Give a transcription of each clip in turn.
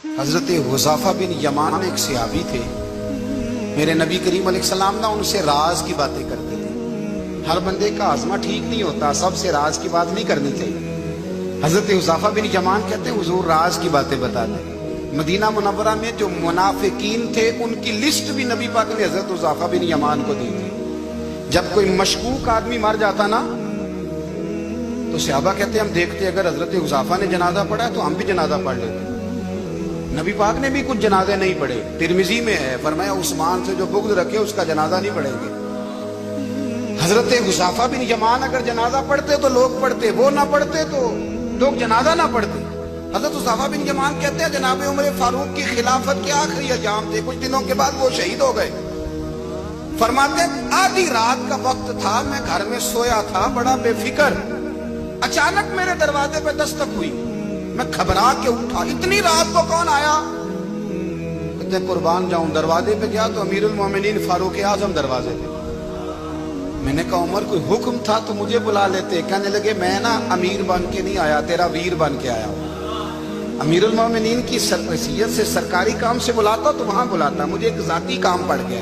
حضرت حذیفہ بن یمان ایک صحابی تھے، میرے نبی کریم علیہ السلام نا ان سے راز کی باتیں کرتے تھے۔ ہر بندے کا ہاضمہ ٹھیک نہیں ہوتا، سب سے راز کی بات نہیں کرنی چاہیے۔ حضرت حذیفہ بن یمان کہتے ہیں حضور راز کی باتیں بتاتے۔ مدینہ منورہ میں جو منافقین تھے ان کی لسٹ بھی نبی پاک نے حضرت حذیفہ بن یمان کو دی تھی۔ جب کوئی مشکوک آدمی مر جاتا نا تو صحابہ کہتے ہیں ہم دیکھتے اگر حضرت حذیفہ نے جنازہ پڑھا تو ہم بھی جنازہ پڑھ لیتے۔ نبی پاک نے بھی کچھ جنازے نہیں پڑھے، ترمذی میں ہے، فرمایا عثمان سے جو بغض رکھے اس کا جنازہ نہیں پڑھیں گے۔ حضرت حذیفہ بن یمان اگر جنازہ پڑھتے تو لوگ پڑھتے، وہ نہ پڑھتے تو لوگ جنازہ نہ پڑھتے۔ حضرت حذیفہ بن یمان کہتے ہیں جناب عمر فاروق کی خلافت کے آخری ایام تھے، کچھ دنوں کے بعد وہ شہید ہو گئے۔ فرماتے ہیں آدھی رات کا وقت تھا، میں گھر میں سویا تھا بڑا بے فکر، اچانک میرے دروازے پہ دستک ہوئی، میں گھبرا کے اٹھا، اتنی رات کو کون آیا؟ کہتے ہیں قربان جاؤں، دروازے پہ گیا تو امیر المومنین فاروق اعظم دروازے پہ۔ میں نے کہا عمر کوئی حکم تھا تو مجھے بلا لیتے۔ کہنے لگے میں نا امیر بن کے نہیں آیا، تیرا ویر بن کے آیا ہوں۔ امیر المومنین کی حیثیت سے سرکاری کام سے بلاتا تو وہاں بلاتا، مجھے ایک ذاتی کام پڑ گیا۔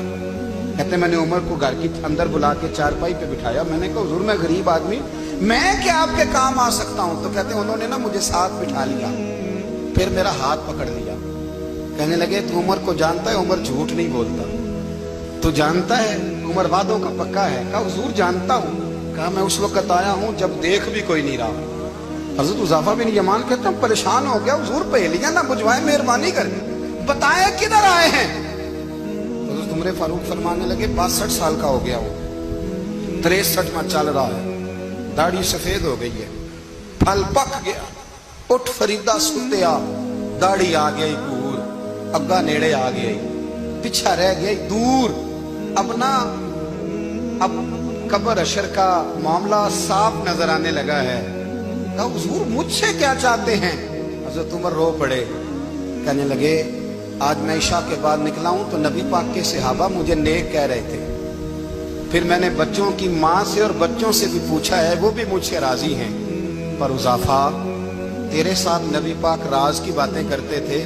کہتے میں نے عمر کو گھر کی اندر بلا کے چارپائی پہ بٹھایا، میں نے کہا حضور میں غریب آدمی، میں کیا آپ کے کام آ سکتا ہوں؟ تو کہتے ہیں انہوں نے نا مجھے ساتھ بٹھا لیا، پھر میرا ہاتھ پکڑ لیا، کہنے لگے تو عمر کو جانتا ہے؟ عمر جھوٹ نہیں بولتا، تو جانتا ہے عمر وعدوں کا پکا ہے؟ کہا حضور جانتا ہوں۔ کہا میں اس وقت آیا ہوں جب دیکھ بھی کوئی نہیں رہا۔ حضرت حذیفہ بن یمان کہتے ہیں پریشان ہو گیا، حضور پہلیاں نہ بجھوائے، مہربانی کر کے بتائیں کدھر آئے ہیں؟ حضرت عمر فاروق فرمانے لگے 62 سال کا ہو گیا ہوں، 63 میں چل رہا ہے، داڑھی سفید ہو گئی ہے، پھل پک گیا، اٹھ فریدہ ستیا، داڑھی آ گئی دور، اگا نیڑے آ گئی، پیچھا رہ گئی دور، اب نا اب قبر اشر کا معاملہ صاف نظر آنے لگا ہے۔ کہا حضور مجھ سے کیا چاہتے ہیں؟ حضرت عمر رو پڑے، کہنے لگے آج میں عشاء کے بعد نکلا ہوں تو نبی پاک کے صحابہ مجھے نیک کہہ رہے تھے، پھر میں نے بچوں کی ماں سے اور بچوں سے بھی پوچھا ہے، وہ بھی مجھ سے راضی ہیں، پر حذیفہ تیرے ساتھ نبی پاک راز کی باتیں کرتے تھے،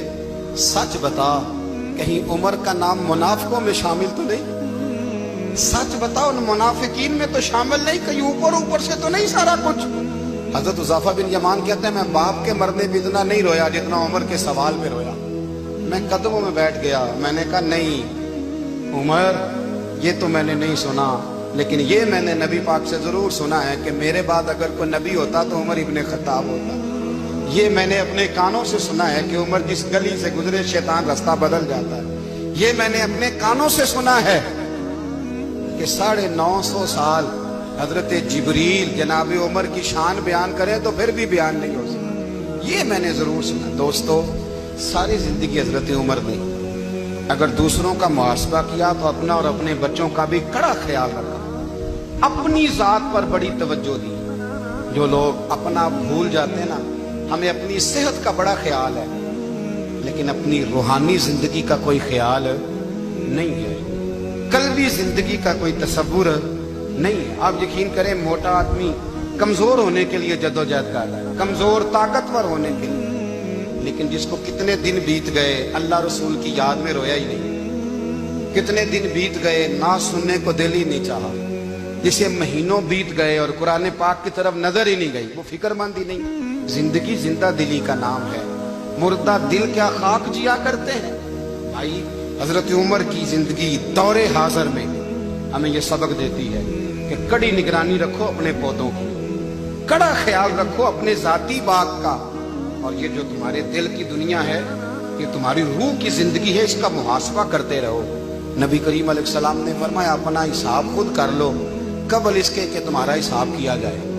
سچ بتا کہیں عمر کا نام منافقوں میں شامل تو نہیں؟ سچ بتا ان منافقین میں تو شامل نہیں، کہیں اوپر سے تو نہیں سارا کچھ؟ حضرت حذیفہ بن یمان کہتے ہیں میں باپ کے مرنے بھی اتنا نہیں رویا جتنا عمر کے سوال میں رویا۔ میں قدموں میں بیٹھ گیا، میں نے کہا نہیں عمر یہ تو میں نے نہیں سنا، لیکن یہ میں نے نبی پاک سے ضرور سنا ہے کہ میرے بعد اگر کوئی نبی ہوتا تو عمر ابن خطاب ہوتا۔ یہ میں نے اپنے کانوں سے سنا ہے کہ عمر جس گلی سے گزرے شیطان رستہ بدل جاتا ہے۔ یہ میں نے اپنے کانوں سے سنا ہے کہ 950 سال حضرت جبریل جناب عمر کی شان بیان کریں تو پھر بھی بیان نہیں ہو سکتا۔ یہ میں نے ضرور سنا۔ دوستو ساری زندگی حضرت عمر نے اگر دوسروں کا محاسبہ کیا تو اپنا اور اپنے بچوں کا بھی کڑا خیال رکھا، اپنی ذات پر بڑی توجہ دی۔ جو لوگ اپنا بھول جاتے ہیں نا، ہمیں اپنی صحت کا بڑا خیال ہے لیکن اپنی روحانی زندگی کا کوئی خیال نہیں ہے، قلبی زندگی کا کوئی تصور نہیں ہے۔ آپ یقین کریں موٹا آدمی کمزور ہونے کے لیے جدوجہد کر رہا ہے، کمزور طاقتور ہونے کے لیے، لیکن جس کو کتنے دن بیت گئے اللہ رسول کی یاد میں رویا ہی نہیں، کتنے دن بیت گئے نہ سننے کو دل ہی نہیں چاہا، جسے مہینوں بیت گئے اور قرآن پاک کی طرف نظر ہی نہیں گئی، وہ فکر مند ہی نہیں۔ زندگی زندہ دلی کا نام ہے، مردہ دل کیا خاک جیا کرتے ہیں؟ بھائی حضرت عمر کی زندگی دور حاضر میں ہمیں یہ سبق دیتی ہے کہ کڑی نگرانی رکھو اپنے پودوں کی، کڑا خیال رکھو اپنے ذاتی باغ کا، اور یہ جو تمہارے دل کی دنیا ہے یہ تمہاری روح کی زندگی ہے، اس کا محاسبہ کرتے رہو۔ نبی کریم علیہ السلام نے فرمایا اپنا حساب خود کر لو قبل اس کے کہ تمہارا حساب کیا جائے۔